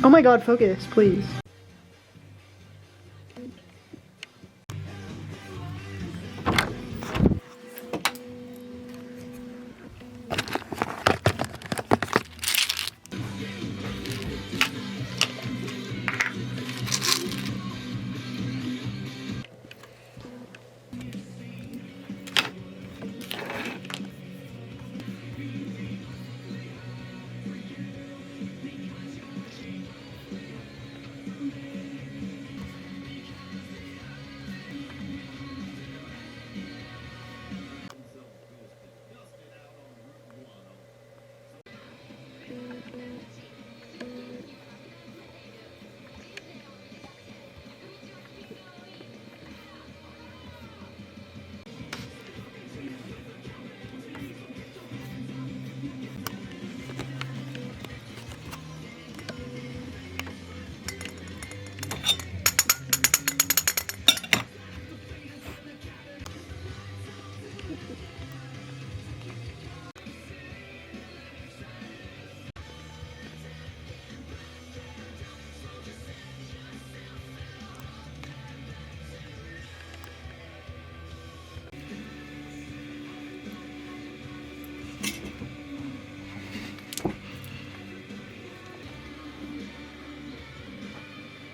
Oh my god, focus, please.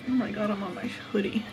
Oh my god, I'm on my hoodie.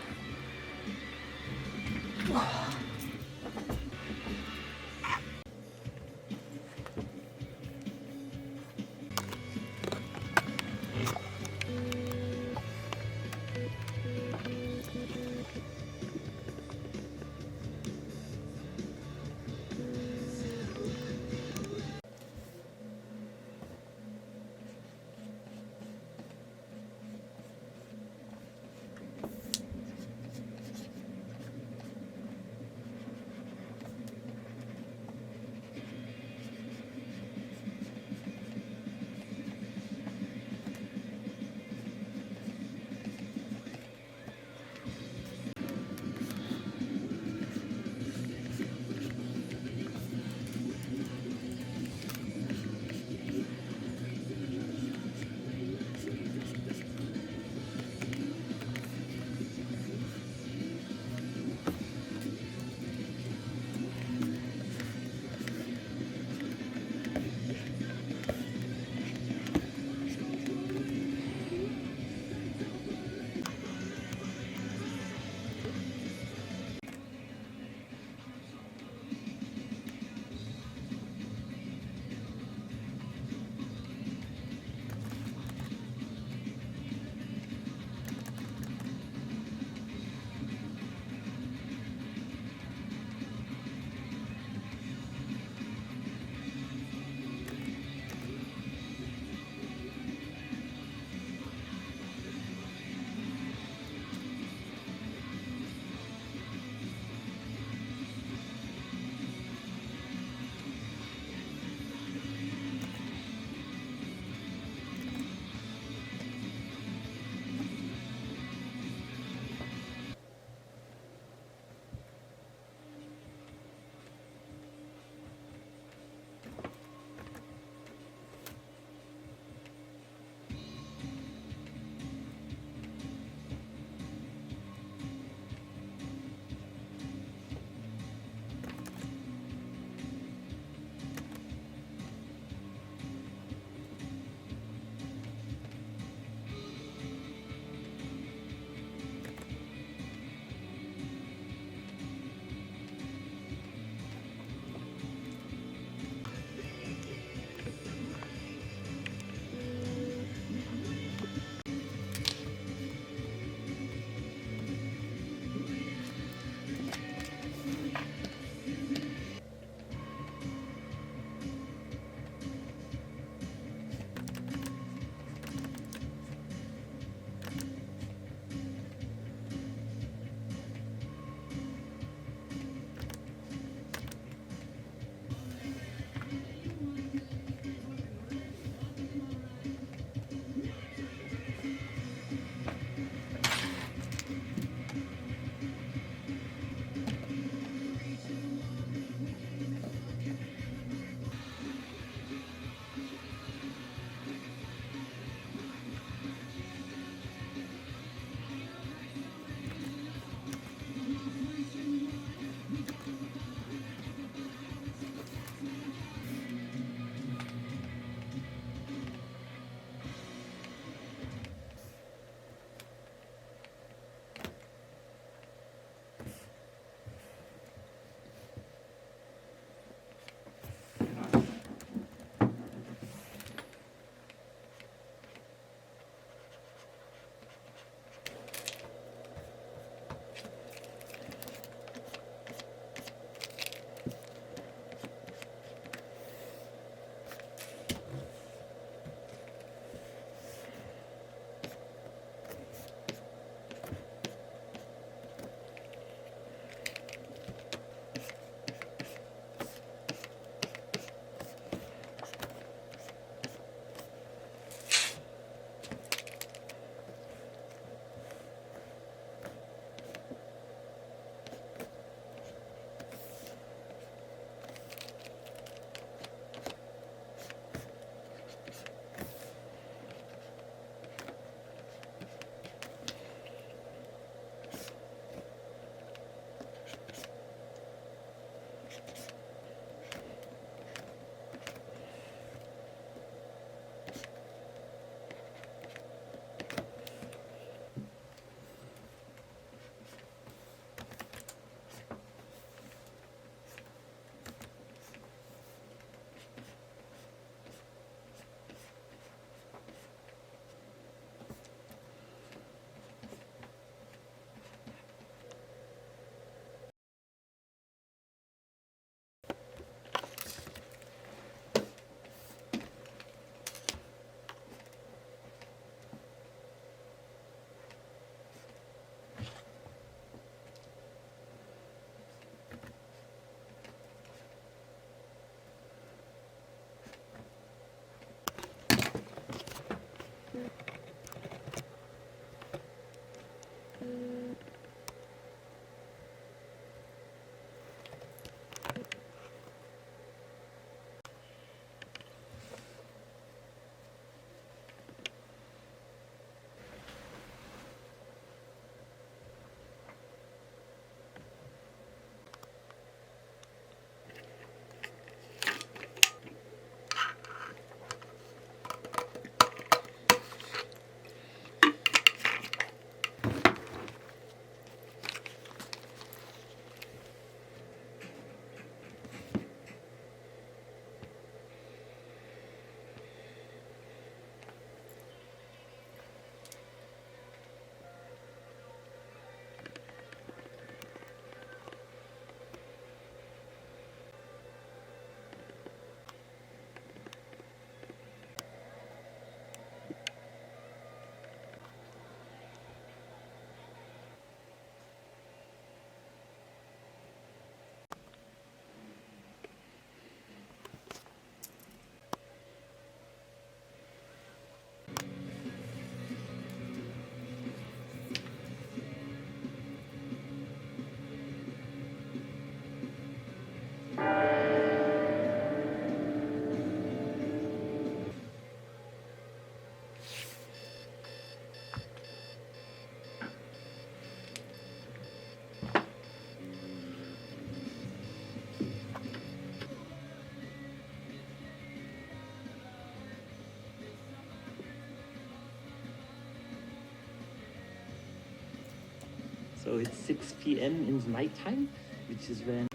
So it's 6 p.m. in the night time, which is when.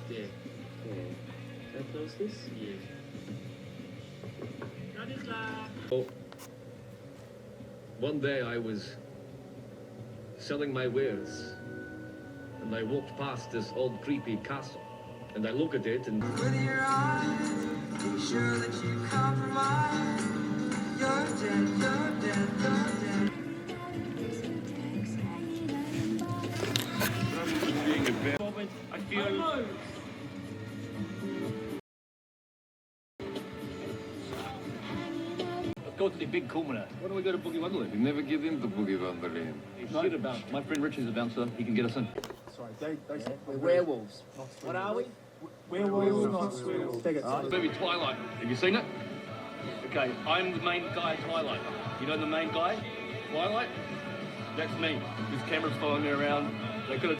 Yeah. Okay. Can I close this? Yeah. Oh, one day I was selling my wares, and I walked past this old creepy castle, and I look at it and With your eyes, be sure that you compromise. You're dead, you're dead, you're dead. I feel. Let's go to the big corner. Why don't we go to Boogie Wonderland? We never get into Boogie Wonderland. Shit about. My friend Richard's a bouncer. He can get us in. We're werewolves. What are we? Werewolves, not werewolves. Movie Twilight. Have you seen it? Okay, I'm the main guy in Twilight. You know the main guy? Twilight? That's me. This camera's following me around. They could have